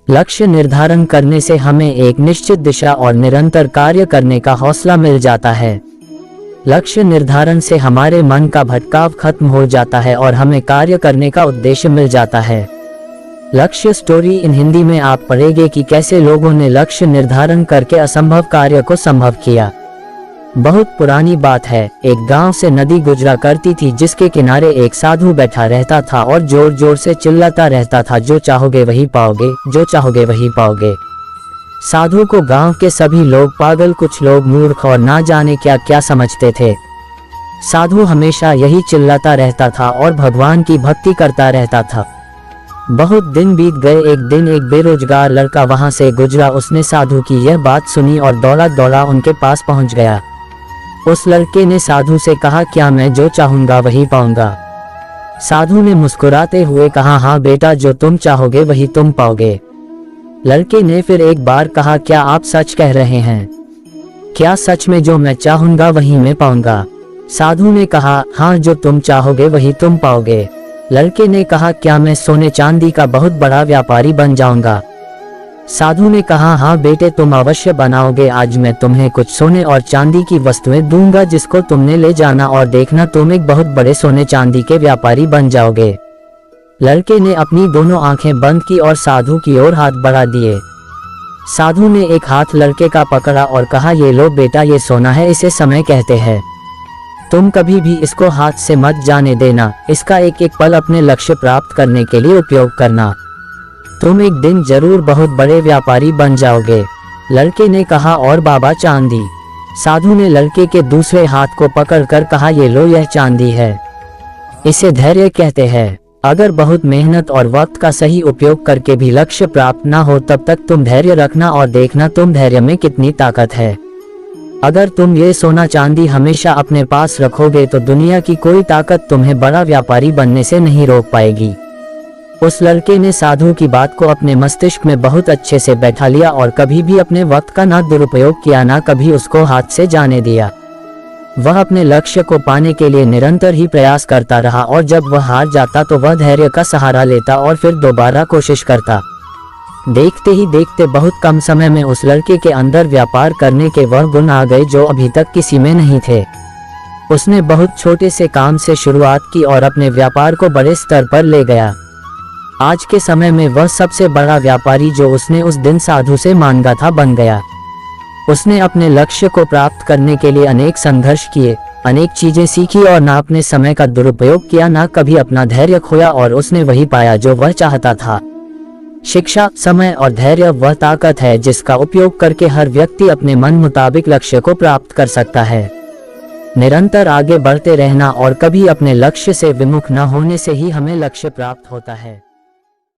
लक्ष्य निर्धारण करने से हमें एक निश्चित दिशा और निरंतर कार्य करने का हौसला मिल जाता है। लक्ष्य निर्धारण से हमारे मन का भटकाव खत्म हो जाता है और हमें कार्य करने का उद्देश्य मिल जाता है। लक्ष्य स्टोरी इन हिंदी में आप पढ़ेंगे कि कैसे लोगों ने लक्ष्य निर्धारण करके असंभव कार्य को संभव किया। बहुत पुरानी बात है, एक गांव से नदी गुजरा करती थी जिसके किनारे एक साधु बैठा रहता था और जोर जोर से चिल्लाता रहता था, जो चाहोगे वही पाओगे, जो चाहोगे वही पाओगे। साधु को गांव के सभी लोग पागल, कुछ लोग मूर्ख और ना जाने क्या क्या समझते थे। साधु हमेशा यही चिल्लाता रहता था और भगवान की भक्ति करता रहता था। बहुत दिन बीत गए। एक दिन एक बेरोजगार लड़का वहां से गुजरा। उसने साधु की यह बात सुनी और दौड़ा दौड़ा उनके पास पहुंच गया। उस लड़के ने साधु से कहा, क्या मैं जो चाहूंगा वही पाऊंगा? साधु ने मुस्कुराते हुए कहा, हाँ बेटा, जो तुम चाहोगे वही तुम पाओगे। लड़के ने फिर एक बार कहा, क्या आप सच कह रहे हैं? क्या सच में जो मैं चाहूंगा वही मैं पाऊंगा? साधु ने कहा, हाँ, जो तुम चाहोगे वही तुम पाओगे। लड़के ने कहा, क्या मैं सोने चांदी का बहुत बड़ा व्यापारी बन जाऊंगा? साधु ने कहा, हाँ बेटे, तुम अवश्य बनाओगे। आज मैं तुम्हें कुछ सोने और चांदी की वस्तुएं दूंगा जिसको तुमने ले जाना और देखना तुम एक बहुत बड़े सोने चांदी के व्यापारी बन जाओगे। लड़के ने अपनी दोनों आंखें बंद की और साधु की ओर हाथ बढ़ा दिए। साधु ने एक हाथ लड़के का पकड़ा और कहा, ये लो बेटा, ये सोना है, इसे समय कहते हैं। तुम कभी भी इसको हाथ से मत जाने देना। इसका एक एक पल अपने लक्ष्य प्राप्त करने के लिए उपयोग करना। तुम एक दिन जरूर बहुत बड़े व्यापारी बन जाओगे। लड़के ने कहा, और बाबा चांदी? साधु ने लड़के के दूसरे हाथ को पकड़कर कहा, ये लो, यह चांदी है, इसे धैर्य कहते हैं। अगर बहुत मेहनत और वक्त का सही उपयोग करके भी लक्ष्य प्राप्त ना हो, तब तक तुम धैर्य रखना और देखना तुम धैर्य में कितनी ताकत है। अगर तुम ये सोना चांदी हमेशा अपने पास रखोगे तो दुनिया की कोई ताकत तुम्हें बड़ा व्यापारी बनने से नहीं रोक पाएगी। उस लड़के ने साधु की बात को अपने मस्तिष्क में बहुत अच्छे से बैठा लिया और कभी भी अपने वक्त का ना दुरुपयोग किया, ना कभी उसको हाथ से जाने दिया। वह अपने लक्ष्य को पाने के लिए निरंतर ही प्रयास करता रहा और जब वह हार जाता तो वह धैर्य का सहारा लेता और फिर दोबारा कोशिश करता। देखते ही देखते बहुत कम समय में उस लड़के के अंदर व्यापार करने के वह गुण आ गए जो अभी तक किसी में नहीं थे। उसने बहुत छोटे से काम से शुरुआत की और अपने व्यापार को बड़े स्तर पर ले गया। आज के समय में वह सबसे बड़ा व्यापारी जो उसने उस दिन साधु से मांगा था बन गया। उसने अपने लक्ष्य को प्राप्त करने के लिए अनेक संघर्ष किए, अनेक चीजें सीखी और ना अपने समय का दुरुपयोग किया, ना कभी अपना धैर्य खोया और उसने वही पाया जो वह चाहता था। शिक्षा, समय और धैर्य वह ताकत है जिसका उपयोग करके हर व्यक्ति अपने मन मुताबिक लक्ष्य को प्राप्त कर सकता है। निरंतर आगे बढ़ते रहना और कभी अपने लक्ष्य से विमुख न होने से ही हमें लक्ष्य प्राप्त होता है।